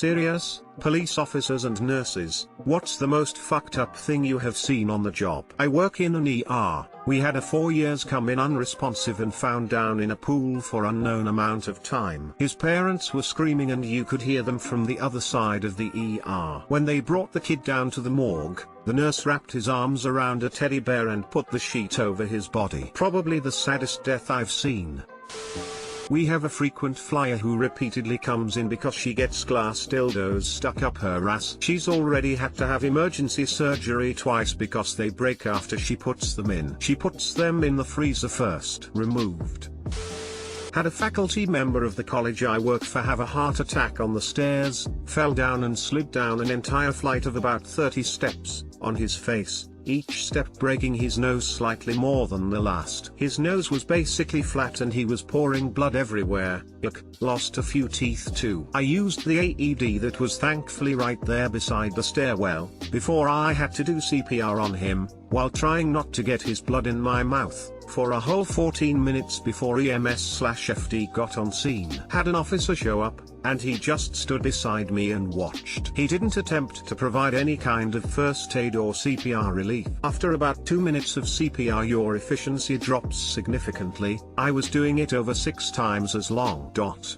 serious? Police officers and nurses, what's the most fucked up thing you have seen on the job? I work in an ER. We had a 4 years come in unresponsive and found down in a pool for unknown amount of time. His parents were screaming and you could hear them from the other side of the ER. When they brought the kid down to the morgue, the nurse wrapped his arms around a teddy bear and put the sheet over his body. Probably the saddest death I've seen. We have a frequent flyer who repeatedly comes in because she gets glass dildos stuck up her ass. She's already had to have emergency surgery twice because they break after she puts them in. She puts them in the freezer first. Removed. Had a faculty member of the college I work for have a heart attack on the stairs, fell down and slid down an entire flight of about 30 steps, on his face, each step breaking his nose slightly more than the last. His nose was basically flat and he was pouring blood everywhere. Lost a few teeth too. I used the AED that was thankfully right there beside the stairwell, before I had to do CPR on him, while trying not to get his blood in my mouth, for a whole 14 minutes before EMS/FD got on scene. Had an officer show up, and he just stood beside me and watched. He didn't attempt to provide any kind of first aid or CPR relief. After about 2 minutes of CPR your efficiency drops significantly. I was doing it over 6 times as long.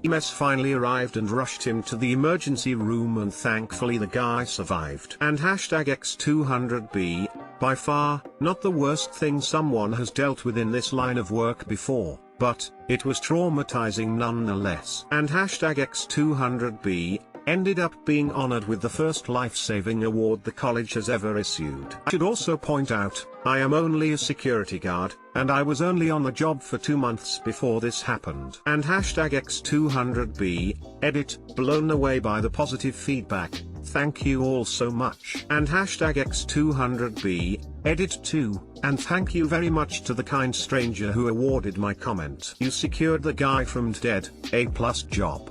EMS finally arrived and rushed him to the emergency room and thankfully the guy survived. And #X200B, by far, not the worst thing someone has dealt with in this line of work before, but it was traumatizing nonetheless. And #X200B ended up being honored with the first life-saving award the college has ever issued. I should also point out, I am only a security guard, and I was only on the job for 2 months before this happened. And #X200B, edit, blown away by the positive feedback. Thank you all so much. And #X200B, edit too, and thank you very much to the kind stranger who awarded my comment. You secured the guy from dead, A+ job.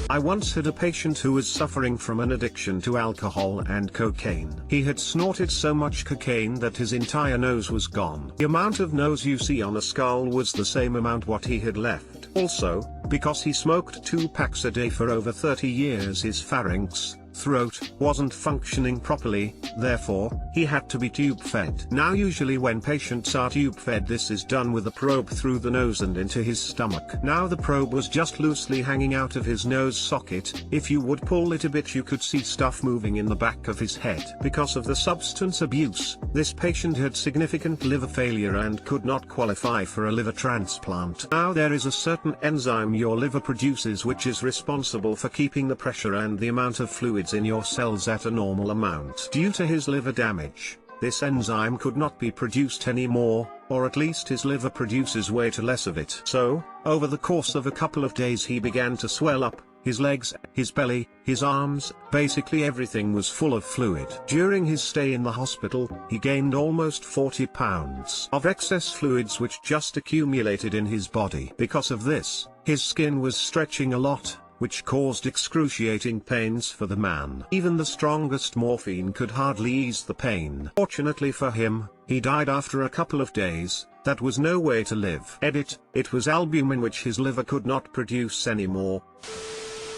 I once had a patient who was suffering from an addiction to alcohol and cocaine. He had snorted so much cocaine that his entire nose was gone. The amount of nose you see on a skull was the same amount what he had left. Also, because he smoked 2 packs a day for over 30 years, his pharynx, throat, wasn't functioning properly, therefore, he had to be tube fed. Now usually when patients are tube fed this is done with a probe through the nose and into his stomach. Now the probe was just loosely hanging out of his nose socket. If you would pull it a bit you could see stuff moving in the back of his head. Because of the substance abuse, this patient had significant liver failure and could not qualify for a liver transplant. Now there is a certain enzyme your liver produces which is responsible for keeping the pressure and the amount of fluids in your cells at a normal amount. Due to his liver damage, this enzyme could not be produced anymore, or at least his liver produces way too less of it. So, over the course of a couple of days he began to swell up, his legs, his belly, his arms, basically everything was full of fluid. During his stay in the hospital, he gained almost 40 pounds of excess fluids which just accumulated in his body. Because of this, his skin was stretching a lot, which caused excruciating pains for the man. Even the strongest morphine could hardly ease the pain. Fortunately for him, he died after a couple of days. That was no way to live. Edit, it was albumin which his liver could not produce anymore.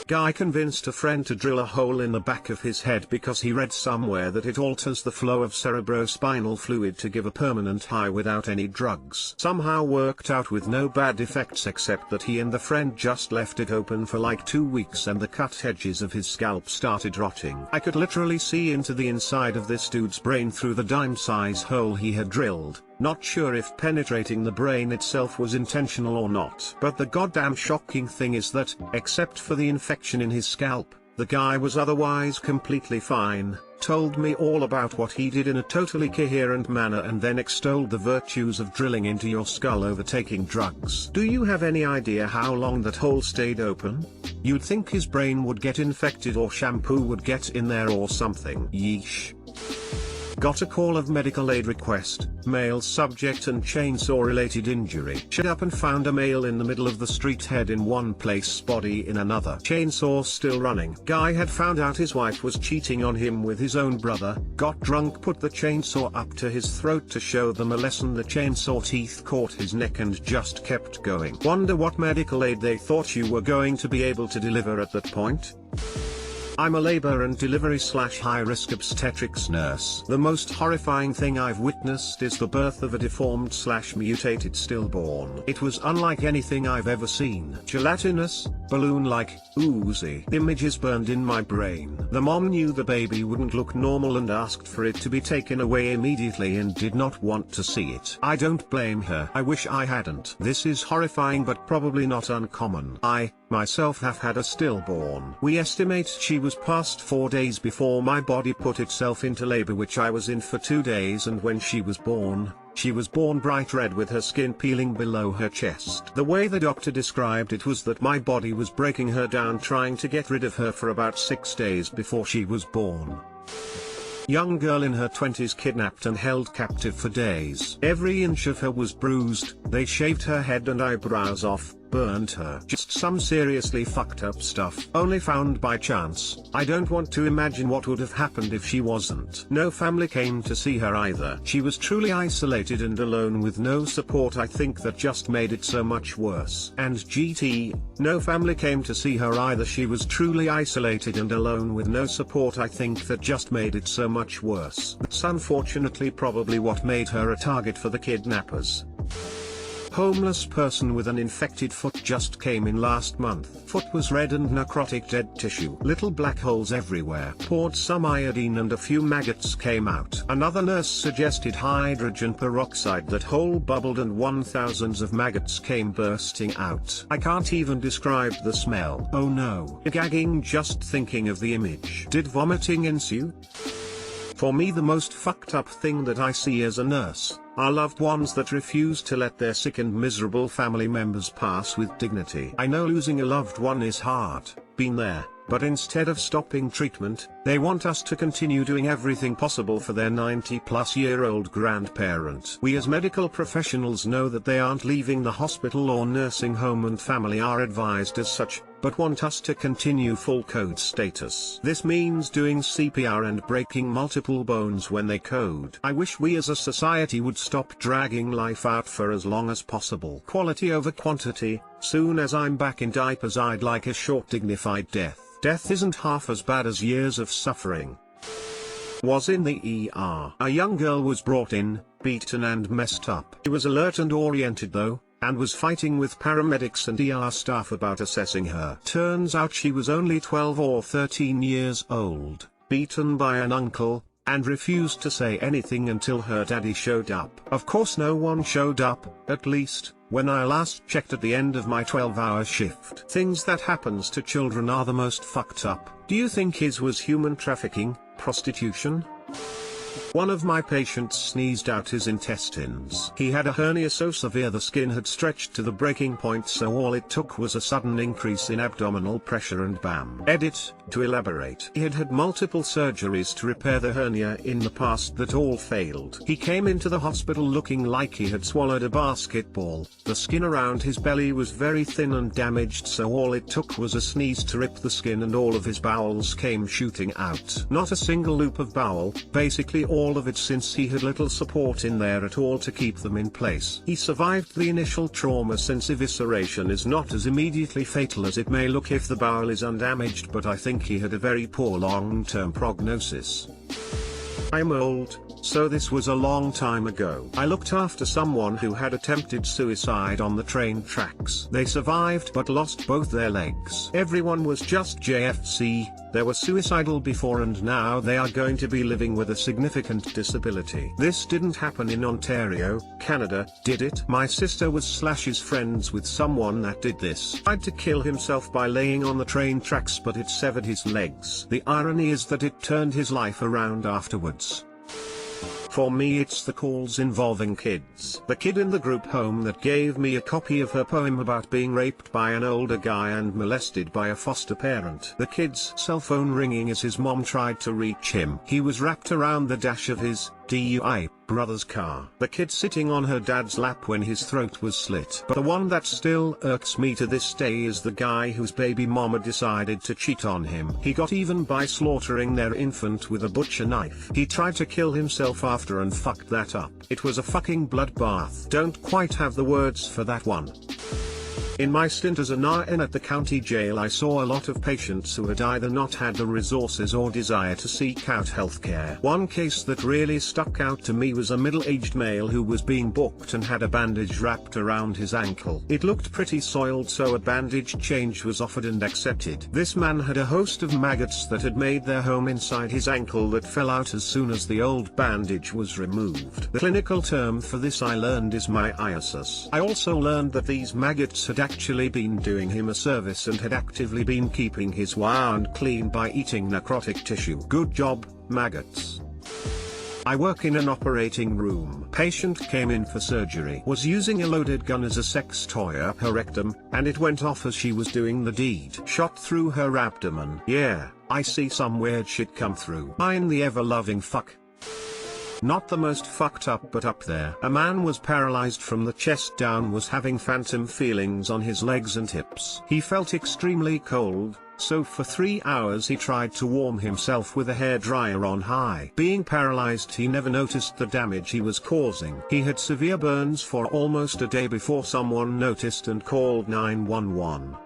Guy convinced a friend to drill a hole in the back of his head because he read somewhere that it alters the flow of cerebrospinal fluid to give a permanent high without any drugs. Somehow worked out with no bad effects except that he and the friend just left it open for like 2 weeks and the cut edges of his scalp started rotting. I could literally see into the inside of this dude's brain through the dime-size hole he had drilled. Not sure if penetrating the brain itself was intentional or not. But the goddamn shocking thing is that, except for the infection in his scalp, the guy was otherwise completely fine, told me all about what he did in a totally coherent manner and then extolled the virtues of drilling into your skull over taking drugs. Do you have any idea how long that hole stayed open? You'd think his brain would get infected or shampoo would get in there or something. Yeesh. Got a call of medical aid request, male subject and chainsaw related injury. Shut up and found a male in the middle of the street, head in one place, body in another. Chainsaw still running. Guy had found out his wife was cheating on him with his own brother, got drunk, put the chainsaw up to his throat to show them a lesson. The chainsaw teeth caught his neck and just kept going. Wonder what medical aid they thought you were going to be able to deliver at that point? I'm a labor and delivery / high-risk obstetrics nurse. The most horrifying thing I've witnessed is the birth of a deformed / mutated stillborn. It was unlike anything I've ever seen. Gelatinous, balloon-like, oozy. Images burned in my brain. The mom knew the baby wouldn't look normal and asked for it to be taken away immediately and did not want to see it. I don't blame her. I wish I hadn't. This is horrifying but probably not uncommon. I, myself, have had a stillborn. We estimate she was past 4 days before my body put itself into labor, which I was in for 2 days, and when she was born bright red with her skin peeling below her chest. The way the doctor described it was that my body was breaking her down, trying to get rid of her for about 6 days before she was born. Young girl in her 20s kidnapped and held captive for days. Every inch of her was bruised. They shaved her head and eyebrows off, burned her. Just some seriously fucked up stuff. Only found by chance. I don't want to imagine what would have happened if she wasn't. No family came to see her either. She was truly isolated and alone with no support. I think that just made it so much worse. And GT, no family came to see her either. She was truly isolated and alone with no support. I think that just made it so much worse. That's unfortunately probably what made her a target for the kidnappers. Homeless person with an infected foot just came in last month. Foot was red and necrotic, dead tissue. Little black holes everywhere. Poured some iodine and a few maggots came out. Another nurse suggested hydrogen peroxide. That hole bubbled and thousands of maggots came bursting out. I can't even describe the smell. Oh no. Gagging just thinking of the image. Did vomiting ensue? For me, the most fucked up thing that I see as a nurse are loved ones that refuse to let their sick and miserable family members pass with dignity. I know losing a loved one is hard, been there, but instead of stopping treatment, they want us to continue doing everything possible for their 90-plus-year-old grandparent. We as medical professionals know that they aren't leaving the hospital or nursing home, and family are advised as such, but want us to continue full code status. This means doing CPR and breaking multiple bones when they code. I wish we as a society would stop dragging life out for as long as possible. Quality over quantity. Soon as I'm back in diapers, I'd like a short dignified death. Death isn't half as bad as years of suffering. Was in the ER. A young girl was brought in, beaten and messed up. She was alert and oriented though, and was fighting with paramedics and ER staff about assessing her. Turns out she was only 12 or 13 years old, beaten by an uncle, and refused to say anything until her daddy showed up. Of course no one showed up, at least, when I last checked at the end of my 12-hour shift. Things that happens to children are the most fucked up. Do you think his was human trafficking, prostitution? One of my patients sneezed out his intestines. He had a hernia so severe the skin had stretched to the breaking point, so all it took was a sudden increase in abdominal pressure and bam. Edit, to elaborate. He had had multiple surgeries to repair the hernia in the past that all failed. He came into the hospital looking like he had swallowed a basketball. The skin around his belly was very thin and damaged, so all it took was a sneeze to rip the skin and all of his bowels came shooting out. Not a single loop of bowel, basically all of it, since he had little support in there at all to keep them in place. He survived the initial trauma, since evisceration is not as immediately fatal as it may look if the bowel is undamaged, but I think he had a very poor long-term prognosis. I'm old, so this was a long time ago. I looked after someone who had attempted suicide on the train tracks. They survived but lost both their legs. Everyone was just JFC, they were suicidal before and now they are going to be living with a significant disability. This didn't happen in Ontario, Canada, did it? My sister was / friends with someone that did this. Tried to kill himself by laying on the train tracks, but it severed his legs. The irony is that it turned his life around afterwards. For me it's the calls involving kids. The kid in the group home that gave me a copy of her poem about being raped by an older guy and molested by a foster parent. The kid's cell phone ringing as his mom tried to reach him. He was wrapped around the dash of his DUI brother's car. The kid sitting on her dad's lap when his throat was slit. But the one that still irks me to this day is the guy whose baby mama decided to cheat on him. He got even by slaughtering their infant with a butcher knife. He tried to kill himself after and fucked that up. It was a fucking bloodbath. Don't quite have the words for that one. In my stint as an RN at the county jail, I saw a lot of patients who had either not had the resources or desire to seek out healthcare. One case that really stuck out to me was a middle-aged male who was being booked and had a bandage wrapped around his ankle. It looked pretty soiled, so a bandage change was offered and accepted. This man had a host of maggots that had made their home inside his ankle that fell out as soon as the old bandage was removed. The clinical term for this, I learned, is myiasis. I also learned that these maggots had actually been doing him a service and had actively been keeping his wound clean by eating necrotic tissue. Good job, maggots. I work in an operating room. Patient came in for surgery. Was using a loaded gun as a sex toy up her rectum, and it went off as she was doing the deed. Shot through her abdomen. Yeah, I see some weird shit come through. Mine the ever-loving fuck. Not the most fucked up, but up there. A man was paralyzed from the chest down, was having phantom feelings on his legs and hips. He felt extremely cold, so for 3 hours he tried to warm himself with a hairdryer on high. Being paralyzed, he never noticed the damage he was causing. He had severe burns for almost a day before someone noticed and called 911.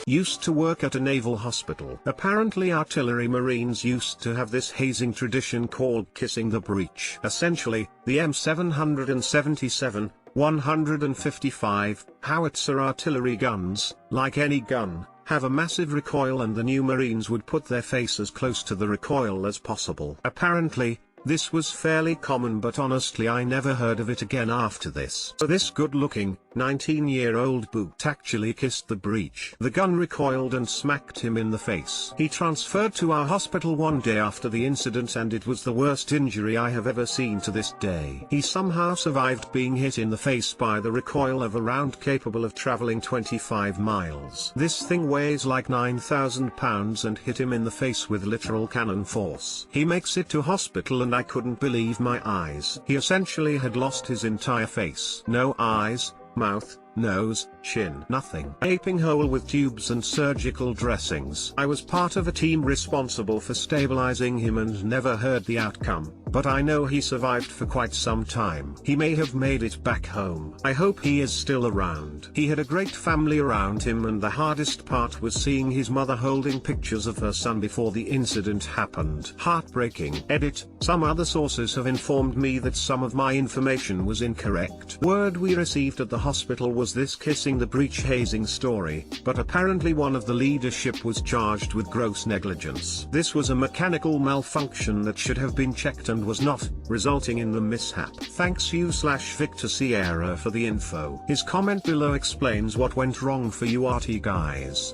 Used to work at a naval hospital. Apparently artillery marines used to have this hazing tradition called kissing the breech. Essentially, the M777, 155, howitzer artillery guns, like any gun, have a massive recoil, and the new marines would put their face as close to the recoil as possible. Apparently, this was fairly common, but honestly I never heard of it again after this. So this good-looking, 19-year-old boot actually kissed the breech. The gun recoiled and smacked him in the face. He transferred to our hospital one day after the incident, and it was the worst injury I have ever seen to this day. He somehow survived being hit in the face by the recoil of a round capable of traveling 25 miles. This thing weighs like 9,000 pounds and hit him in the face with literal cannon force. He makes it to hospital and I couldn't believe my eyes. He essentially had lost his entire face. No eyes, mouth, nose, chin, nothing. A gaping hole with tubes and surgical dressings. I was part of a team responsible for stabilizing him and never heard the outcome, but I know he survived for quite some time. He may have made it back home. I hope he is still around. He had a great family around him, and the hardest part was seeing his mother holding pictures of her son before the incident happened. Heartbreaking. Edit. Some other sources have informed me that some of my information was incorrect. Word we received at the hospital was this kissing the breech hazing story, but apparently one of the leadership was charged with gross negligence. This was a mechanical malfunction that should have been checked and was not, resulting in the mishap. Thanks you/Victor Sierra for the info. His comment below explains what went wrong for you RT guys.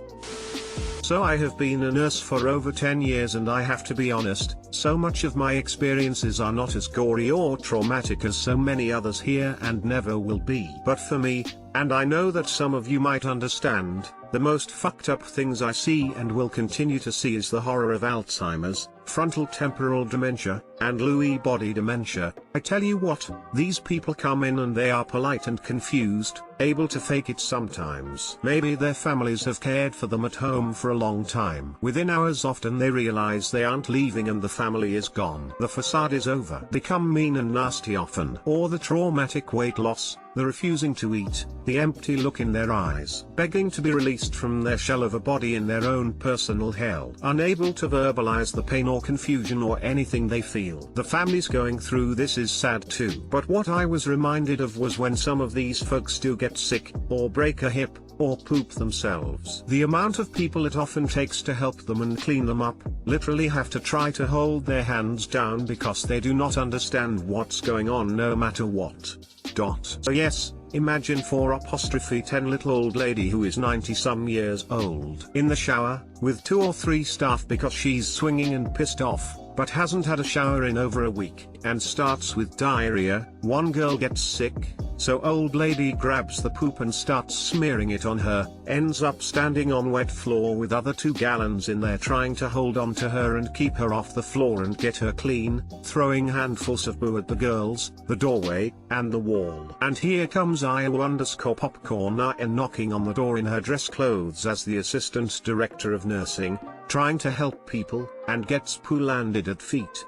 So I have been a nurse for over 10 years, and I have to be honest, so much of my experiences are not as gory or traumatic as so many others here and never will be. But for me, and I know that some of you might understand, the most fucked up things I see and will continue to see is the horror of Alzheimer's, frontal temporal dementia, and Lewy body dementia. I tell you what, these people come in and they are polite and confused, able to fake it sometimes. Maybe their families have cared for them at home for a long time. Within hours often they realize they aren't leaving and the family is gone. The facade is over. Become mean and nasty often. Or the traumatic weight loss, the refusing to eat, the empty look in their eyes, begging to be released from their shell of a body in their own personal hell, unable to verbalize the pain or confusion or anything they feel. The families going through this is sad too. But what I was reminded of was when some of these folks do get sick, or break a hip, or poop themselves. The amount of people it often takes to help them and clean them up, literally have to try to hold their hands down because they do not understand what's going on no matter what. So yes, imagine 4'10" little old lady who is 90 some years old in the shower, with 2 or 3 staff because she's swinging and pissed off, but hasn't had a shower in over a week, and starts with diarrhea. One girl gets sick, so old lady grabs the poop and starts smearing it on her, ends up standing on wet floor with other 2 gallons in there trying to hold on to her and keep her off the floor and get her clean, throwing handfuls of poo at the girls, the doorway, and the wall. And here comes Iowa_popcorn and knocking on the door in her dress clothes as the assistant director of nursing, trying to help people, and gets poo landed at feet.